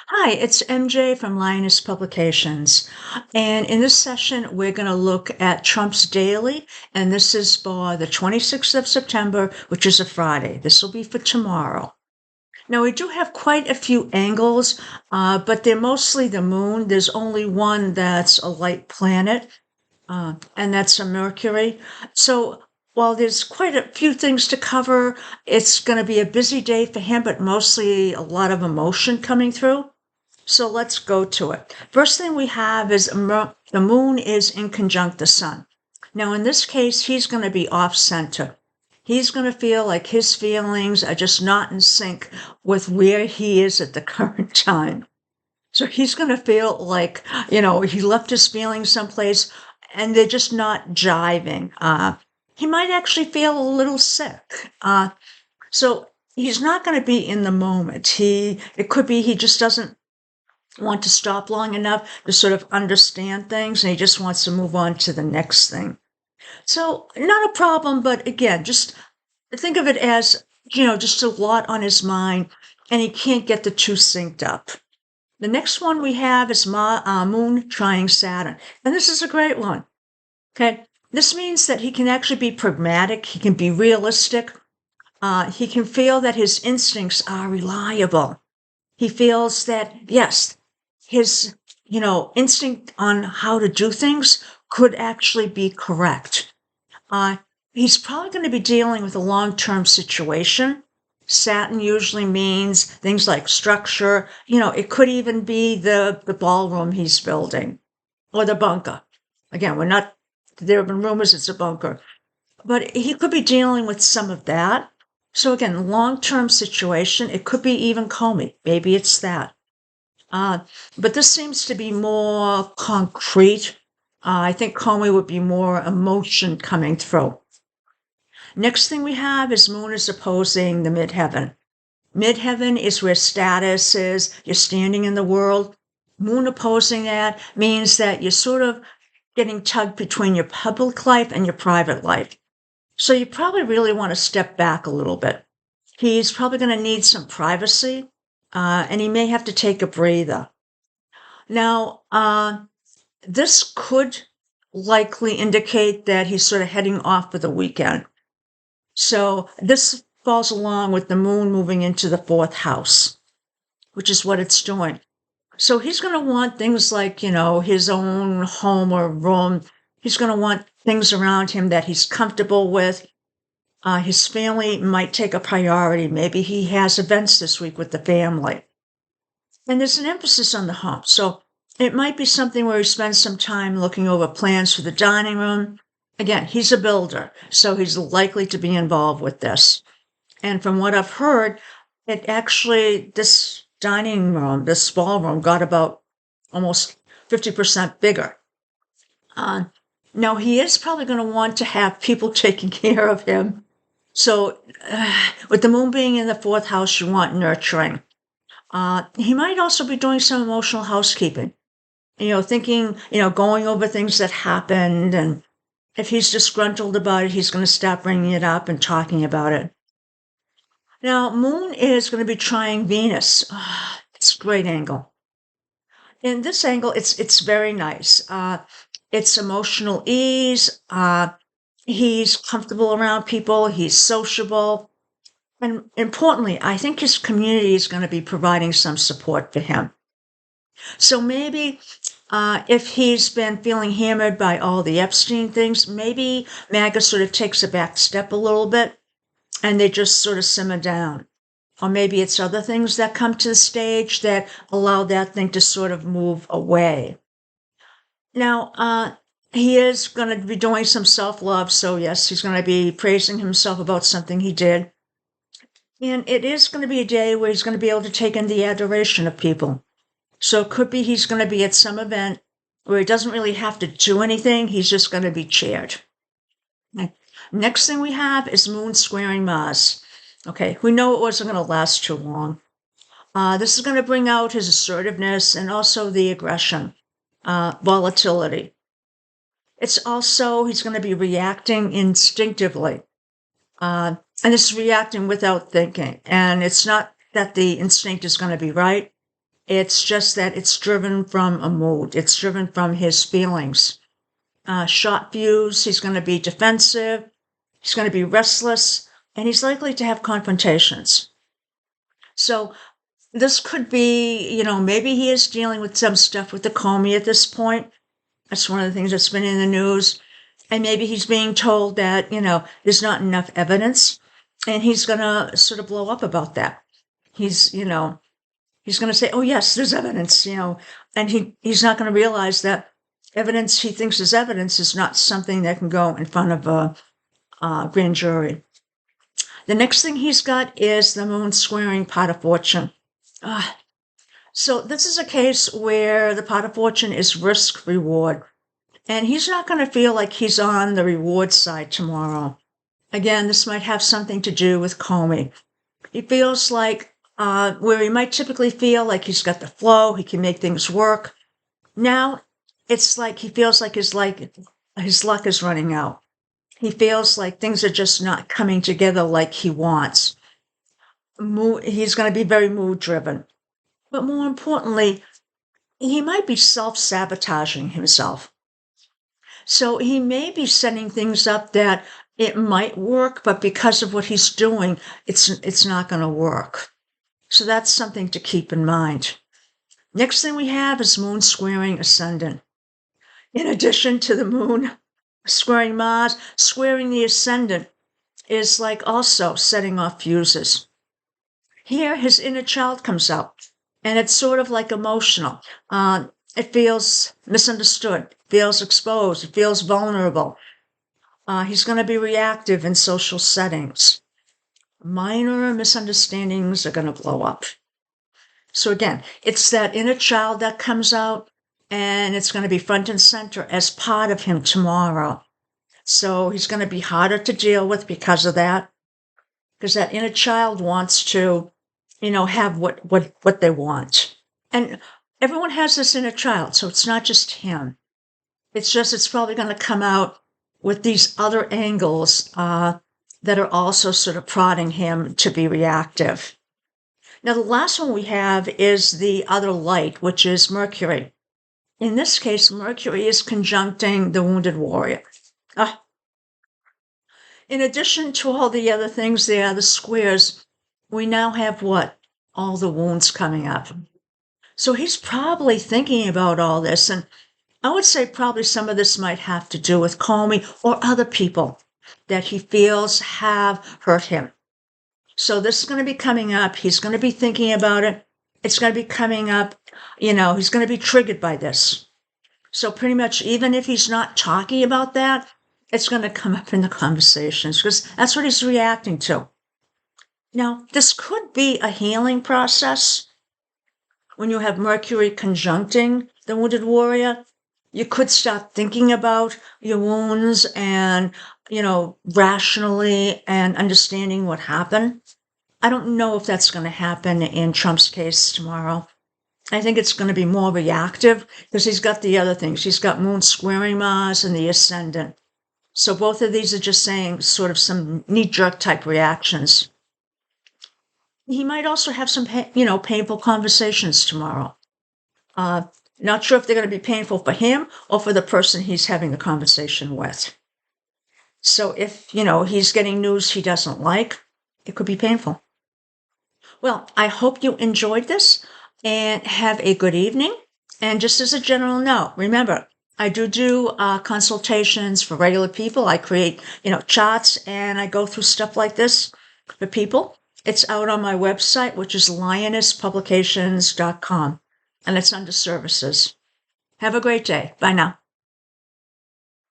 Hi, it's MJ from Lioness Publications. And in this session, we're going to look at Trump's daily, and this is for the 26th of September, which is a Friday. This will be for tomorrow. Now, we do have quite a few angles, but they're mostly the moon. There's only one that's a light planet, and that's a Mercury. So while there's quite a few things to cover, it's going to be a busy day for him, but mostly a lot of emotion coming through. So let's go to it. First thing we have is the moon is in conjunct the sun. Now, in this case, he's going to be off center. He's going to feel like his feelings are just not in sync with where he is at the current time. So he's going to feel like, he left his feelings someplace and they're just not jiving. He might actually feel a little sick. So he's not going to be in the moment. It could be he just doesn't want to stop long enough to sort of understand things and he just wants to move on to the next thing. So not a problem, but again, just think of it as, just a lot on his mind and he can't get the two synced up. The next one we have is Moon trying Saturn. And this is a great one. Okay. This means that he can actually be pragmatic. He can be realistic. He can feel that his instincts are reliable. He feels that, yes, his, instinct on how to do things could actually be correct. He's probably going to be dealing with a long-term situation. Saturn usually means things like structure. It could even be the ballroom he's building or the bunker. Again, there have been rumors it's a bunker, but he could be dealing with some of that. So again, long-term situation, it could be even Comey. Maybe it's that. But this seems to be more concrete. I think Comey would be more emotion coming through. Next thing we have is Moon is opposing the midheaven. Midheaven is where status is, you're standing in the world. Moon opposing that means that you're sort of getting tugged between your public life and your private life. So you probably really want to step back a little bit. He's probably going to need some privacy, and he may have to take a breather. Now, this could likely indicate that he's sort of heading off for the weekend. So this falls along with the moon moving into the fourth house, which is what it's doing. So he's going to want things like, his own home or room. He's going to want things around him that he's comfortable with. His family might take a priority. Maybe he has events this week with the family. And there's an emphasis on the home. So it might be something where he spends some time looking over plans for the dining room. Again, he's a builder, so he's likely to be involved with this. And from what I've heard, this dining room, this ballroom, got about almost 50% bigger. Now, he is probably going to want to have people taking care of him. So with the moon being in the fourth house, you want nurturing. He might also be doing some emotional housekeeping, thinking, going over things that happened. And if he's disgruntled about it, he's going to stop bringing it up and talking about it. Now, Moon is going to be trying Venus. It's a great angle. In this angle, it's very nice. It's emotional ease. He's comfortable around people. He's sociable. And importantly, I think his community is going to be providing some support for him. So maybe if he's been feeling hammered by all the Epstein things, maybe MAGA sort of takes a back step a little bit and they just sort of simmer down. Or maybe it's other things that come to the stage that allow that thing to sort of move away. Now, he is going to be doing some self-love. So yes, he's going to be praising himself about something he did. And it is going to be a day where he's going to be able to take in the adoration of people. So it could be he's going to be at some event where he doesn't really have to do anything. He's just going to be cheered. Next thing we have is Moon squaring Mars. Okay, we know it wasn't going to last too long. This is going to bring out his assertiveness and also the aggression, volatility. It's also, he's going to be reacting instinctively. And it's reacting without thinking. And it's not that the instinct is going to be right. It's just that it's driven from a mood. It's driven from his feelings. Short fuse, he's going to be defensive. He's going to be restless, and he's likely to have confrontations. So this could be, maybe he is dealing with some stuff with the Comey at this point. That's one of the things that's been in the news. And maybe he's being told that, there's not enough evidence. And he's going to sort of blow up about that. He's going to say, oh, yes, there's evidence, and he's not going to realize that evidence he thinks is evidence is not something that can go in front of a grand jury. The next thing he's got is the moon squaring pot of fortune. So this is a case where the pot of fortune is risk reward. And he's not going to feel like he's on the reward side tomorrow. Again, this might have something to do with Comey. He feels like where he might typically feel like he's got the flow, he can make things work. Now it's like he feels like his luck is running out. He feels like things are just not coming together like he wants. He's going to be very mood driven. But more importantly, he might be self-sabotaging himself. So he may be setting things up that it might work, but because of what he's doing, it's not going to work. So that's something to keep in mind. Next thing we have is moon squaring ascendant. In addition to the moon squaring Mars, squaring the ascendant is like also setting off fuses. Here, his inner child comes out, and it's sort of like emotional. It feels misunderstood, feels exposed, it feels vulnerable. He's going to be reactive in social settings. Minor misunderstandings are going to blow up. So again, it's that inner child that comes out, and it's going to be front and center as part of him tomorrow. So he's going to be harder to deal with because of that, because that inner child wants to, have what they want. And everyone has this inner child, so it's not just him. It's probably going to come out with these other angles that are also sort of prodding him to be reactive. Now, the last one we have is the other light, which is Mercury. In this case, Mercury is conjuncting the wounded warrior. In addition to all the other things there, the squares, we now have what? All the wounds coming up. So he's probably thinking about all this, and I would say probably some of this might have to do with Comey or other people that he feels have hurt him. So this is going to be coming up. He's going to be thinking about it. It's going to be coming up. He's going to be triggered by this. So pretty much even if he's not talking about that, it's going to come up in the conversations because that's what he's reacting to. Now, this could be a healing process. When you have Mercury conjuncting the wounded warrior, you could start thinking about your wounds and, rationally and understanding what happened. I don't know if that's going to happen in Trump's case tomorrow. I think it's going to be more reactive because he's got the other things. He's got moon squaring Mars and the ascendant. So both of these are just saying sort of some knee-jerk type reactions. He might also have some, painful conversations tomorrow. Not sure if they're going to be painful for him or for the person he's having the conversation with. So if, he's getting news he doesn't like, it could be painful. Well, I hope you enjoyed this and have a good evening. And just as a general note, remember, I do consultations for regular people. I create, charts, and I go through stuff like this for people. It's out on my website, which is lionesspublications.com, and it's under services. Have a great day. Bye now.